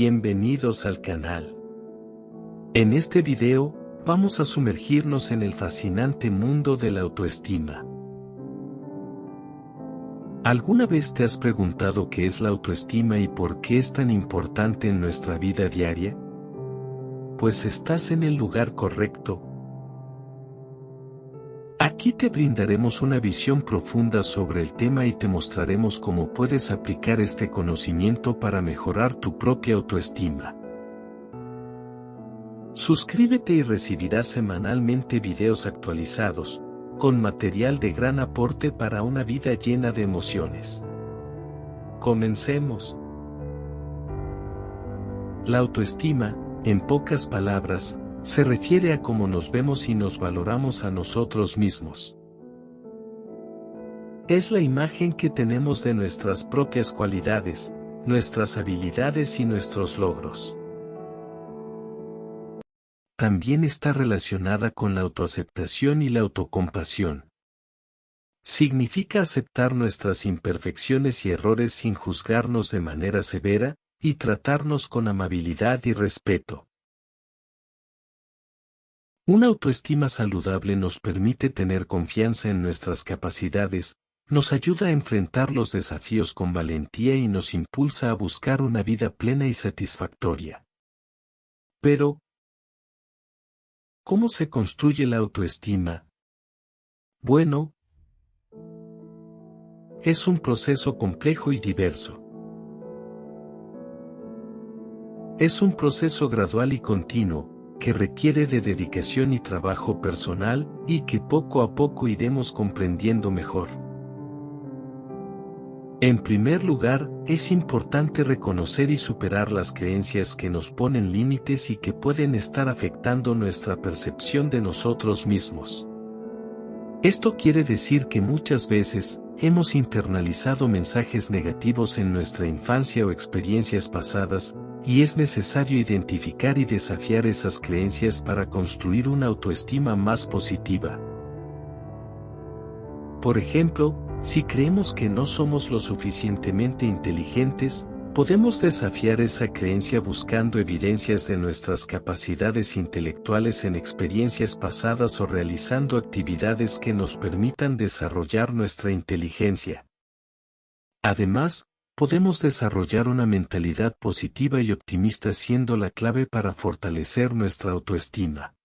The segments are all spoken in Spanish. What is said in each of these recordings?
Bienvenidos al canal. En este video, vamos a sumergirnos en el fascinante mundo de la autoestima. ¿Alguna vez te has preguntado qué es la autoestima y por qué es tan importante en nuestra vida diaria? Pues estás en el lugar correcto. Aquí te brindaremos una visión profunda sobre el tema y te mostraremos cómo puedes aplicar este conocimiento para mejorar tu propia autoestima. Suscríbete y recibirás semanalmente videos actualizados, con material de gran aporte para una vida llena de emociones. Comencemos. La autoestima, en pocas palabras, se refiere a cómo nos vemos y nos valoramos a nosotros mismos. Es la imagen que tenemos de nuestras propias cualidades, nuestras habilidades y nuestros logros. También está relacionada con la autoaceptación y la autocompasión. Significa aceptar nuestras imperfecciones y errores sin juzgarnos de manera severa, y tratarnos con amabilidad y respeto. Una autoestima saludable nos permite tener confianza en nuestras capacidades, nos ayuda a enfrentar los desafíos con valentía y nos impulsa a buscar una vida plena y satisfactoria. Pero, ¿cómo se construye la autoestima? Bueno, es un proceso complejo y diverso. Es un proceso gradual y continuo, que requiere de dedicación y trabajo personal, y que poco a poco iremos comprendiendo mejor. En primer lugar, es importante reconocer y superar las creencias que nos ponen límites y que pueden estar afectando nuestra percepción de nosotros mismos. Esto quiere decir que muchas veces, hemos internalizado mensajes negativos en nuestra infancia o experiencias pasadas, y es necesario identificar y desafiar esas creencias para construir una autoestima más positiva. Por ejemplo, si creemos que no somos lo suficientemente inteligentes, podemos desafiar esa creencia buscando evidencias de nuestras capacidades intelectuales en experiencias pasadas o realizando actividades que nos permitan desarrollar nuestra inteligencia. Además, podemos desarrollar una mentalidad positiva y optimista siendo la clave para fortalecer nuestra autoestima.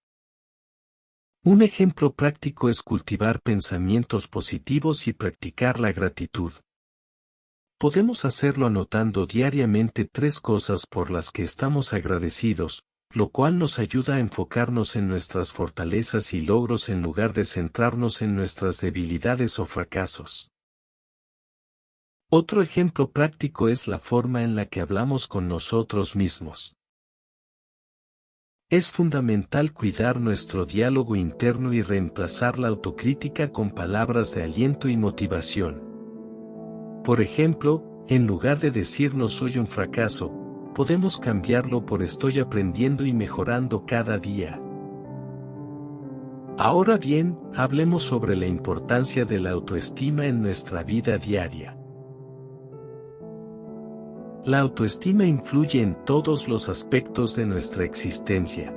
Un ejemplo práctico es cultivar pensamientos positivos y practicar la gratitud. Podemos hacerlo anotando diariamente 3 cosas por las que estamos agradecidos, lo cual nos ayuda a enfocarnos en nuestras fortalezas y logros en lugar de centrarnos en nuestras debilidades o fracasos. Otro ejemplo práctico es la forma en la que hablamos con nosotros mismos. Es fundamental cuidar nuestro diálogo interno y reemplazar la autocrítica con palabras de aliento y motivación. Por ejemplo, en lugar de decirnos soy un fracaso, podemos cambiarlo por estoy aprendiendo y mejorando cada día. Ahora bien, hablemos sobre la importancia de la autoestima en nuestra vida diaria. La autoestima influye en todos los aspectos de nuestra existencia.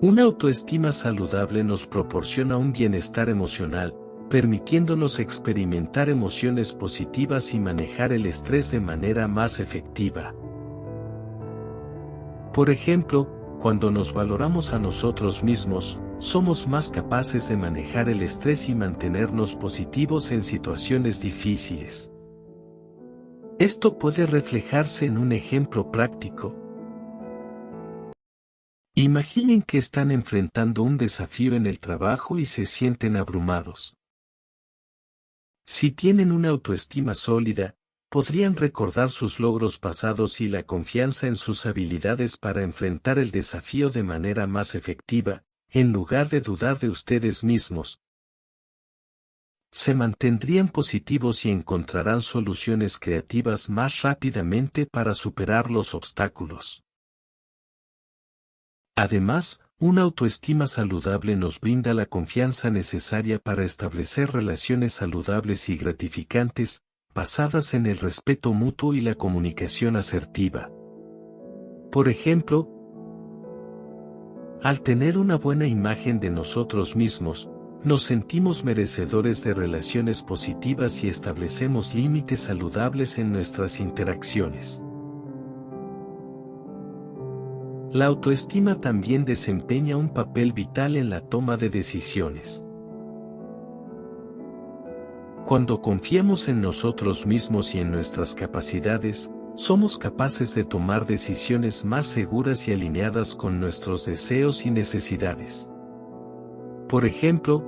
Una autoestima saludable nos proporciona un bienestar emocional, permitiéndonos experimentar emociones positivas y manejar el estrés de manera más efectiva. Por ejemplo, cuando nos valoramos a nosotros mismos, somos más capaces de manejar el estrés y mantenernos positivos en situaciones difíciles. Esto puede reflejarse en un ejemplo práctico. Imaginen que están enfrentando un desafío en el trabajo y se sienten abrumados. Si tienen una autoestima sólida, podrían recordar sus logros pasados y la confianza en sus habilidades para enfrentar el desafío de manera más efectiva, en lugar de dudar de ustedes mismos. Se mantendrían positivos y encontrarán soluciones creativas más rápidamente para superar los obstáculos. Además, una autoestima saludable nos brinda la confianza necesaria para establecer relaciones saludables y gratificantes, basadas en el respeto mutuo y la comunicación asertiva. Por ejemplo, al tener una buena imagen de nosotros mismos, nos sentimos merecedores de relaciones positivas y establecemos límites saludables en nuestras interacciones. La autoestima también desempeña un papel vital en la toma de decisiones. Cuando confiamos en nosotros mismos y en nuestras capacidades, somos capaces de tomar decisiones más seguras y alineadas con nuestros deseos y necesidades. Por ejemplo,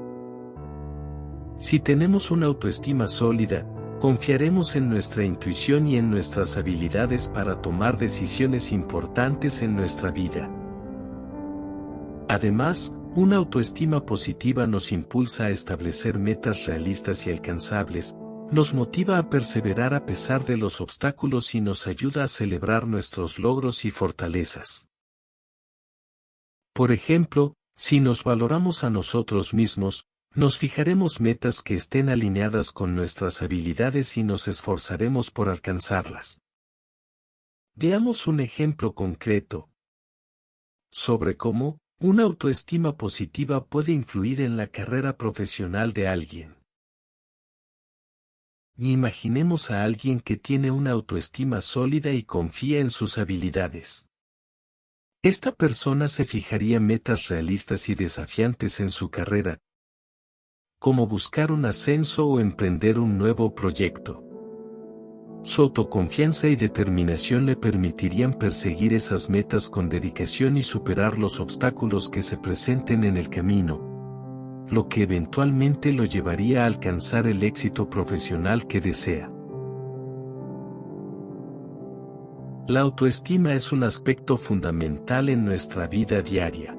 si tenemos una autoestima sólida, confiaremos en nuestra intuición y en nuestras habilidades para tomar decisiones importantes en nuestra vida. Además, una autoestima positiva nos impulsa a establecer metas realistas y alcanzables, nos motiva a perseverar a pesar de los obstáculos y nos ayuda a celebrar nuestros logros y fortalezas. Por ejemplo, si nos valoramos a nosotros mismos, nos fijaremos metas que estén alineadas con nuestras habilidades y nos esforzaremos por alcanzarlas. Veamos un ejemplo concreto sobre cómo una autoestima positiva puede influir en la carrera profesional de alguien. Imaginemos a alguien que tiene una autoestima sólida y confía en sus habilidades. Esta persona se fijaría metas realistas y desafiantes en su carrera, como buscar un ascenso o emprender un nuevo proyecto. Su autoconfianza y determinación le permitirían perseguir esas metas con dedicación y superar los obstáculos que se presenten en el camino, lo que eventualmente lo llevaría a alcanzar el éxito profesional que desea. La autoestima es un aspecto fundamental en nuestra vida diaria.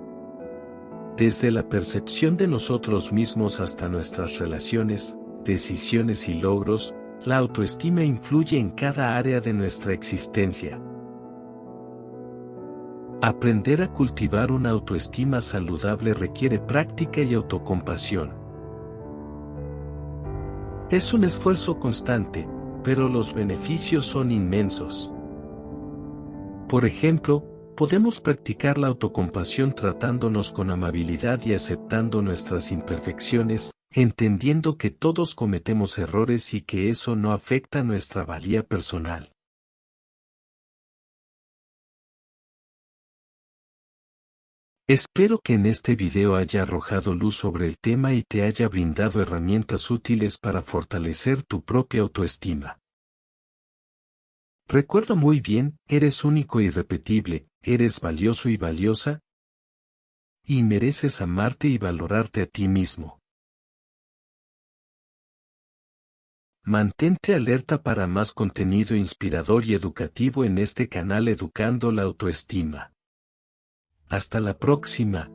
Desde la percepción de nosotros mismos hasta nuestras relaciones, decisiones y logros, la autoestima influye en cada área de nuestra existencia. Aprender a cultivar una autoestima saludable requiere práctica y autocompasión. Es un esfuerzo constante, pero los beneficios son inmensos. Por ejemplo, podemos practicar la autocompasión tratándonos con amabilidad y aceptando nuestras imperfecciones, entendiendo que todos cometemos errores y que eso no afecta nuestra valía personal. Espero que en este video haya arrojado luz sobre el tema y te haya brindado herramientas útiles para fortalecer tu propia autoestima. Recuerda muy bien, eres único e irrepetible, eres valioso y valiosa, y mereces amarte y valorarte a ti mismo. Mantente alerta para más contenido inspirador y educativo en este canal Educando la Autoestima. Hasta la próxima.